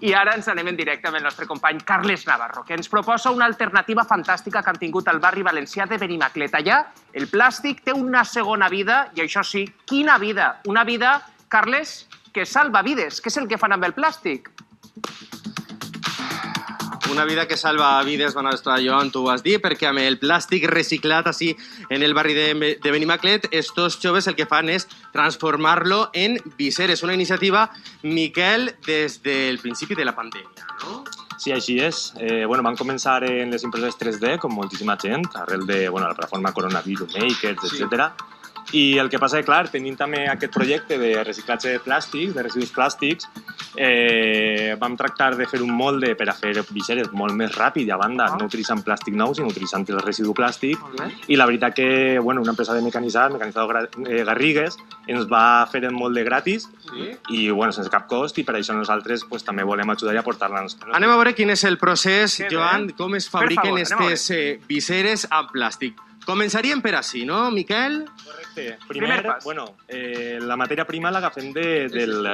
I ara ens anem en directe amb el nostre company Carles Navarro, que ens proposa una alternativa fantàstica que han tingut al barri valencià de Benimaclet. Allà el plàstic té una segona vida, i això sí, quina vida? Una vida, Carles, que salva vides. Què és el que fan amb el plàstic? Una vida que salva vides, bona vesprada, Joan, tu ho has dit, perquè amb el plàstic reciclat així en el barri de Benimaclet, estos joves el que fan és transformar-lo en viseres. Una iniciativa, Miquel, des del principi de la pandèmia, no? Sí, així és. Van començar en les impreses 3D, com moltíssima gent, arrel de la plataforma Coronavirus Makers, etc. I el que passa és que, clar, tenint també aquest projecte de reciclatge de plàstics, de residus plàstics, vam tractar de fer un molde per a fer viseres molt més ràpid i a banda, no utilitzant plàstic nou, sinó utilitzant el residu plàstic. I la veritat que una empresa de Mecanizador Garrigues, ens va fer el molde gratis i sense cap cost, i per això nosaltres també volem ajudar i aportar-la. Anem a veure quin és el procés, Joan, com es fabriquen aquestes viseres amb plàstic. Començaríem per així, no, Miquel? Correcte. Primer la matèria prima l'agafem dels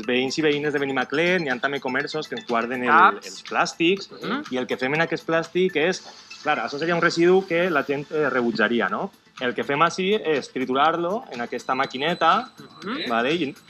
veïns i veïnes de Benimaclet. N'hi ha també comerços que ens guarden els plàstics, i el que fem en aquest plàstic és... Clar, això seria un residu que la gent rebutjaria, no? El que fem així és triturar-lo en aquesta maquineta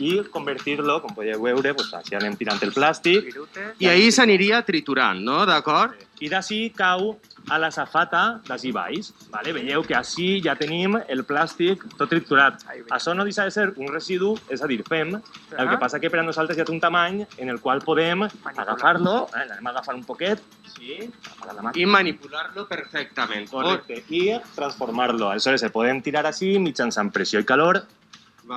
i convertir-lo, com podeu veure, així anem tirant el plàstic. I ahir s'aniria triturant, no? D'acord? I d'ací cau a la safata d'ací baix. Veieu que així ja tenim el plàstic tot triturat. Això no deixa de ser un residu, és a dir, fem. El que passa que per a nosaltres ja té un tamany en el qual podem agafar-lo, anem a agafar un poquet, i manipular-lo perfectament. Correcte, i transformar-lo. Aleshores, el podem tirar així mitjançant pressió i calor,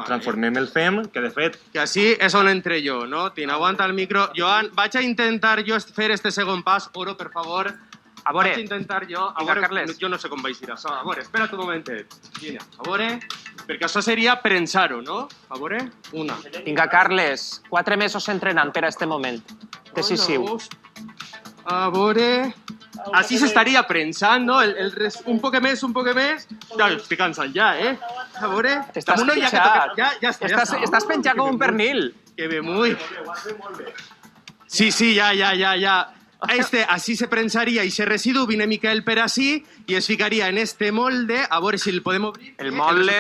transformem el fem, que de fet... Que així és on entre jo, no? Aguanta el micro. Joan, vaig a intentar jo fer este segon pas. Oro, per favor. A veure. Vaig a intentar jo... A veure, jo no sé com vaig dir això. A veure, espera't un momentet. A veure, perquè això seria prensar-ho, no? A veure, una. Vinga, Carles, 4 mesos entrenant per a este moment. Decisiu. A veure... Així s'estaria prensant, no? Un poc més, un poc més... Ja, estic cansant ja, A veure... Estàs penjat. Ja està. Estàs penjat com un pernil. Que bé, muy... Sí, ja. Així se prensaria i se residu, vine Miquel per així i es ficaria en este molde, a veure si el podem obrir. El molde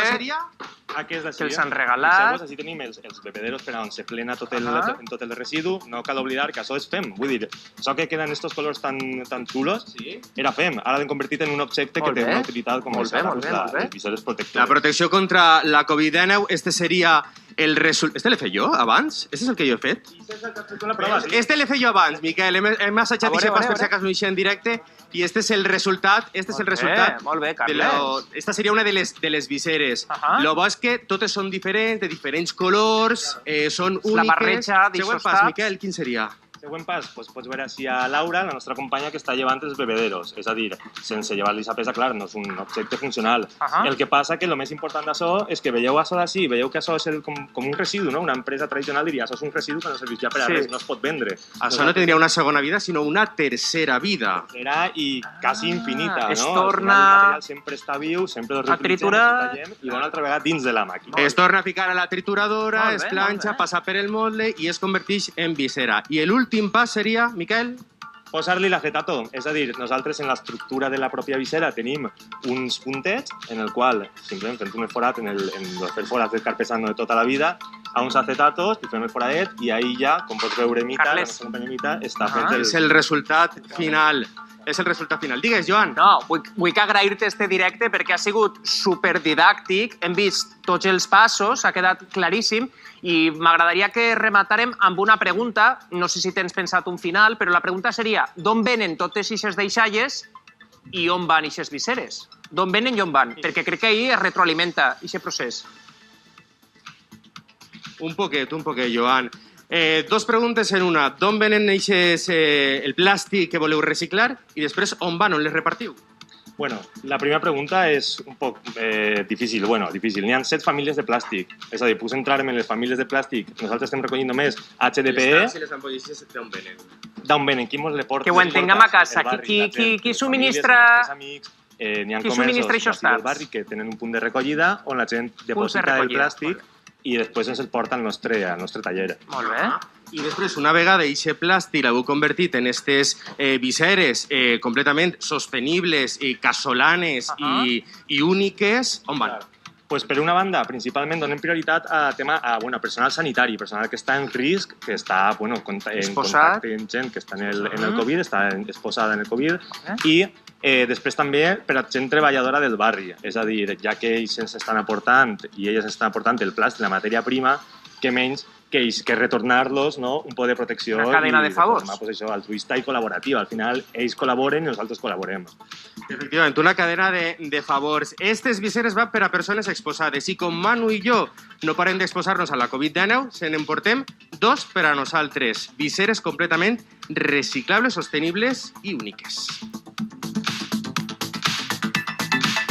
que els han regalat. Així tenim els bebederos per on se plena tot el residu. No cal oblidar que això és fem. Vull dir, això que queden estos colors tan xulos era fem. Ara l'hem convertit en un objecte que té una utilitat com els visores protectors. La protecció contra la Covid-19, este seria el resultat... Este l'he fet jo abans? Este és el que jo he fet? Este l'he fet jo abans, Miquel. Hem assajat i pas per si acaso no hi en directe i este és el resultat. Molt bé, Carles. Esta seria una de les viseres. Lo bo és que totes són diferents, de diferents colors, són úniques. La barreja d'això pas, Miquel, quin seria? Següent pas, pots veure així a Laura, la nostra companya, que està llevant els bebederos. És a dir, sense llevar-li la pesa, clar, no és un objecte funcional. El que passa que el més important d'això és que veieu això d'ací, veieu que això és com un residu, no? Una empresa tradicional diria, això és un residu que no serveix ja per a res, no es pot vendre. Això no tindria una segona vida, sinó una tercera vida. Tercera i quasi infinita, no? Es torna... El material sempre està viu, sempre el reutilitzem i una altra vegada dins de la màquina. Es torna a ficar a la trituradora, es planxa, passa per el molde i es converteix en visera. I l'últim pas seria, Miquel? Posar-li l'acetato. És a dir, nosaltres en l'estructura de la pròpia visera tenim uns puntets en el qual, simplement fent un forat en els forats del carpesano de tota la vida, a uns acetatos, i fem el foradet, i ahí ja, com pots veure, Mita, la nostra companya Mita, està fet el... És el resultat final. És el resultat final. Digues, Joan. No, vull agrair-te este directe perquè ha sigut superdidàctic, hem vist tots els passos, ha quedat claríssim i m'agradaria que rematàrem amb una pregunta, no sé si tens pensat un final, però la pregunta seria d'on venen totes aquestes deixalles i on van aquestes viseres? D'on venen i on van? Perquè crec que ahir es retroalimenta aquest procés. Un poquet, Joan. Dos preguntes en una. D'on venen el plàstic que voleu reciclar i després on van, on les repartiu? Bueno, la primera pregunta és un poc difícil. Bueno, difícil. N'hi ha 7 famílies de plàstic. És a dir, puc centrar-me en les famílies de plàstic. Nosaltres estem recollint només HDPE. Les ampolles d'on venen? D'on venen? Qui mos le porta? Que ho entenguem a casa. Qui subministra... N'hi ha comerços del barri que tenen un punt de recollida on la gent deposita el plàstic i després ens el porta al nostre taller. Molt bé. I després, una vegada aquest plàstic l'heu convertit en aquestes viseres completament sostenibles, casolanes i úniques, on van? Pues per una banda, principalment donem prioritat a personal sanitari, personal que està en risc, que està en contacte amb gent que està en el Covid, està exposada en el Covid, i després també per a gent treballadora del barri, és a dir, ja que ells ens estan aportant i elles estan aportant el plàstic, la matèria prima, que menys que retornar-los un poder de protecció una cadena de favors. altruista i col·laborativa. Al final, ells col·laboren i nosaltres col·laborem. Efectivament, una cadena de favors. Estes viseres van per a persones exposades i com Manu i jo no parem d'exposar-nos a la Covid-19, se n'emportem 2 per a nosaltres. Viseres completament reciclables, sostenibles i úniques.